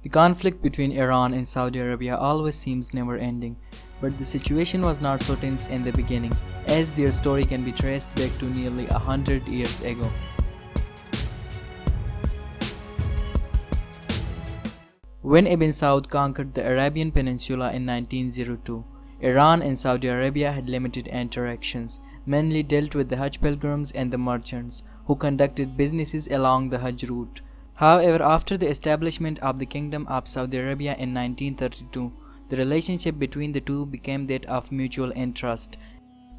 The conflict between Iran and Saudi Arabia always seems never-ending, but the situation was not so tense in the beginning, as their story can be traced back to nearly 100 years ago. When Ibn Saud conquered the Arabian Peninsula in 1902, Iran and Saudi Arabia had limited interactions, mainly dealt with the Hajj pilgrims and the merchants who conducted businesses along the Hajj route. However, after the establishment of the Kingdom of Saudi Arabia in 1932, the relationship between the two became that of mutual interest.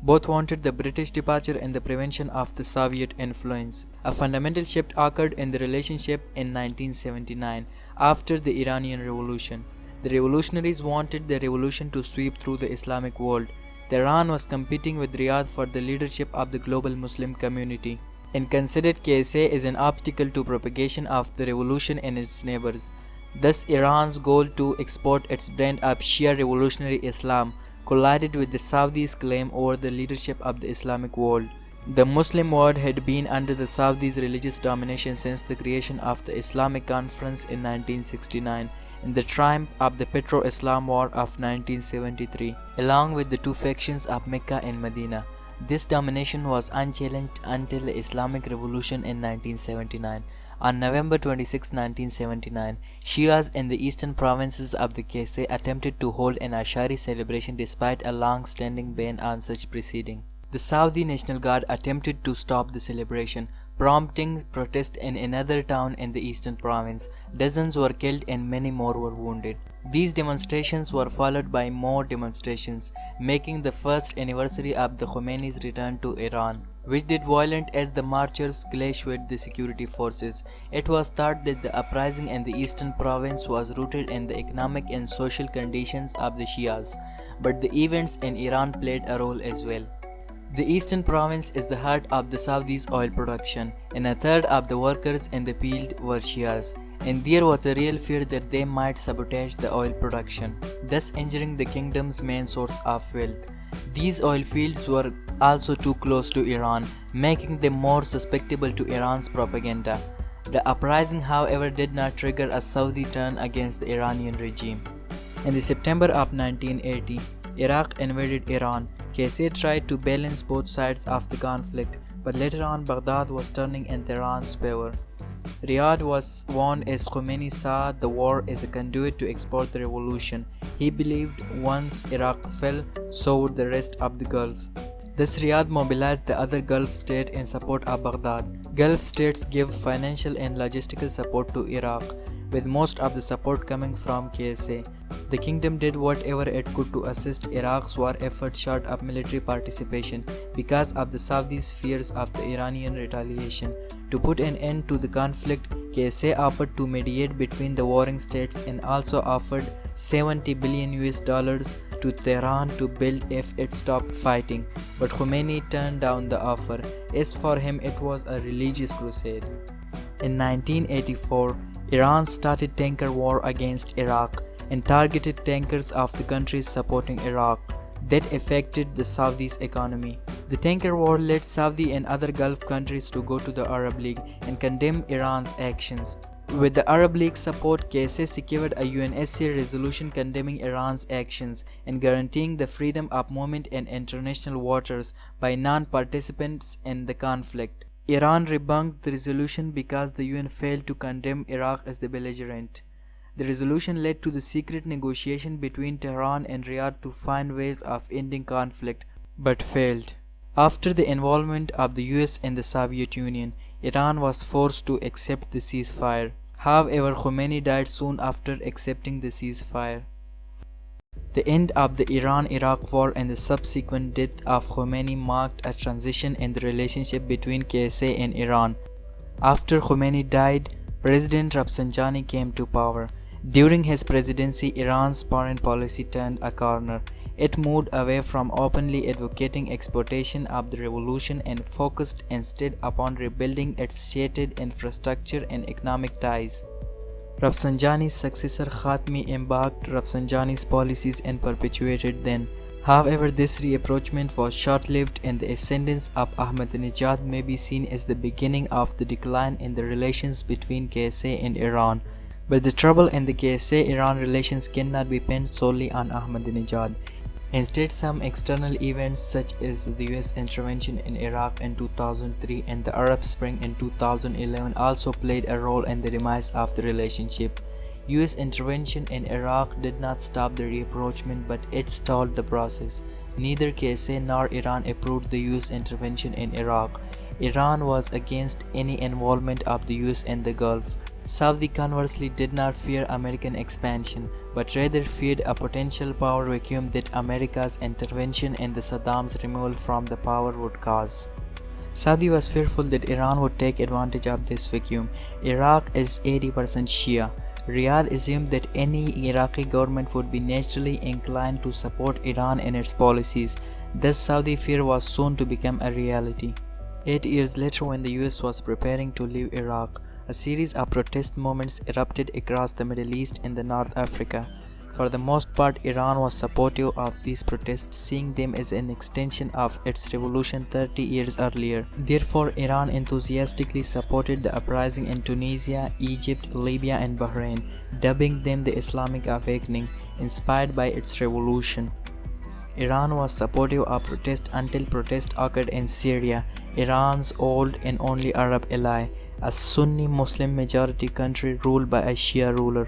Both wanted the British departure and the prevention of the Soviet influence. A fundamental shift occurred in the relationship in 1979 after the Iranian Revolution. The revolutionaries wanted the revolution to sweep through the Islamic world. Tehran was competing with Riyadh for the leadership of the global Muslim community, and considered KSA as an obstacle to propagation of the revolution in its neighbors. Thus, Iran's goal to export its brand of Shia revolutionary Islam collided with the Saudis' claim over the leadership of the Islamic world. The Muslim world had been under the Saudis' religious domination since the creation of the Islamic Conference in 1969 and the triumph of the Petro-Islam War of 1973, along with the two factions of Mecca and Medina. This domination was unchallenged until the Islamic Revolution in 1979. On November 26, 1979, Shias in the eastern provinces of the KSA attempted to hold an Ashari celebration despite a long-standing ban on such proceeding. The Saudi National Guard attempted to stop the celebration, prompting protest in another town in the eastern province. Dozens were killed and many more were wounded. These demonstrations were followed by more demonstrations, making the first anniversary of the Khomeini's return to Iran, which did violent as the marchers clashed with the security forces. It was thought that the uprising in the eastern province was rooted in the economic and social conditions of the Shias, but the events in Iran played a role as well. The eastern province is the heart of the Saudi's oil production, and a third of the workers in the field were Shias, and there was a real fear that they might sabotage the oil production, thus injuring the kingdom's main source of wealth. These oil fields were also too close to Iran, making them more susceptible to Iran's propaganda. The uprising, however, did not trigger a Saudi turn against the Iranian regime. In the September of 1980, Iraq invaded Iran. KSA tried to balance both sides of the conflict, but later on Baghdad was turning in Tehran's favor. Riyadh was warned as Khomeini saw the war as a conduit to export the revolution. He believed once Iraq fell, so would the rest of the Gulf. Thus Riyadh mobilized the other Gulf states in support of Baghdad. Gulf states give financial and logistical support to Iraq, with most of the support coming from KSA. The kingdom did whatever it could to assist Iraq's war effort short of military participation because of the Saudis' fears of the Iranian retaliation. To put an end to the conflict, KSA offered to mediate between the warring states and also offered $70 billion to Tehran to build if it stopped fighting, but Khomeini turned down the offer, as for him it was a religious crusade. In 1984, Iran started tanker war against Iraq and targeted tankers of the countries supporting Iraq. That affected the Saudis' economy. The tanker war led Saudi and other Gulf countries to go to the Arab League and condemn Iran's actions. With the Arab League support, KSA secured a UNSC resolution condemning Iran's actions and guaranteeing the freedom of movement in international waters by non-participants in the conflict. Iran rebunked the resolution because the UN failed to condemn Iraq as the belligerent. The resolution led to the secret negotiation between Tehran and Riyadh to find ways of ending conflict, but failed. After the involvement of the US and the Soviet Union, Iran was forced to accept the ceasefire. However, Khomeini died soon after accepting the ceasefire. The end of the Iran-Iraq war and the subsequent death of Khomeini marked a transition in the relationship between KSA and Iran. After Khomeini died, President Rafsanjani came to power. During his presidency, Iran's foreign policy turned a corner. It moved away from openly advocating exploitation of the revolution and focused instead upon rebuilding its shattered infrastructure and economic ties. Rafsanjani's successor Khatami embarked Rafsanjani's policies and perpetuated them. However, this reapproachment was short-lived and the ascendance of Ahmadinejad may be seen as the beginning of the decline in the relations between KSA and Iran. But the trouble in the KSA-Iran relations cannot be pinned solely on Ahmadinejad. Instead, some external events such as the US intervention in Iraq in 2003 and the Arab Spring in 2011 also played a role in the demise of the relationship. US intervention in Iraq did not stop the rapprochement, but it stalled the process. Neither KSA nor Iran approved the US intervention in Iraq. Iran was against any involvement of the US in the Gulf. Saudi conversely did not fear American expansion, but rather feared a potential power vacuum that America's intervention and the Saddam's removal from the power would cause. Saudi was fearful that Iran would take advantage of this vacuum. Iraq is 80% Shia. Riyadh assumed that any Iraqi government would be naturally inclined to support Iran in its policies. Thus, Saudi fear was soon to become a reality. 8 years later, when the US was preparing to leave Iraq, a series of protest movements erupted across the Middle East and North Africa. For the most part, Iran was supportive of these protests, seeing them as an extension of its revolution 30 years earlier. Therefore, Iran enthusiastically supported the uprising in Tunisia, Egypt, Libya, and Bahrain, dubbing them the Islamic Awakening, inspired by its revolution. Iran was supportive of protest until protest occurred in Syria, Iran's old and only Arab ally, a Sunni Muslim majority country ruled by a Shia ruler.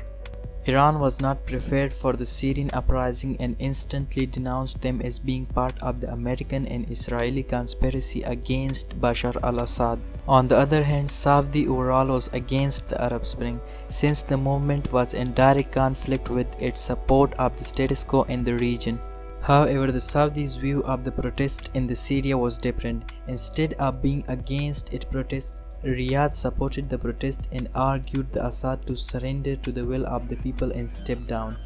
Iran was not prepared for the Syrian uprising and instantly denounced them as being part of the American and Israeli conspiracy against Bashar al-Assad. On the other hand, Saudi overall was against the Arab Spring, since the movement was in direct conflict with its support of the status quo in the region. However, the Saudis' view of the protest in the Syria was different. Instead of being against its protest, Riyadh supported the protest and argued the Assad to surrender to the will of the people and step down.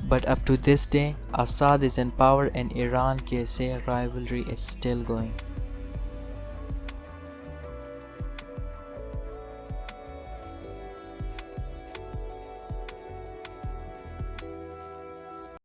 But up to this day, Assad is in power and Iran-KSA rivalry is still going.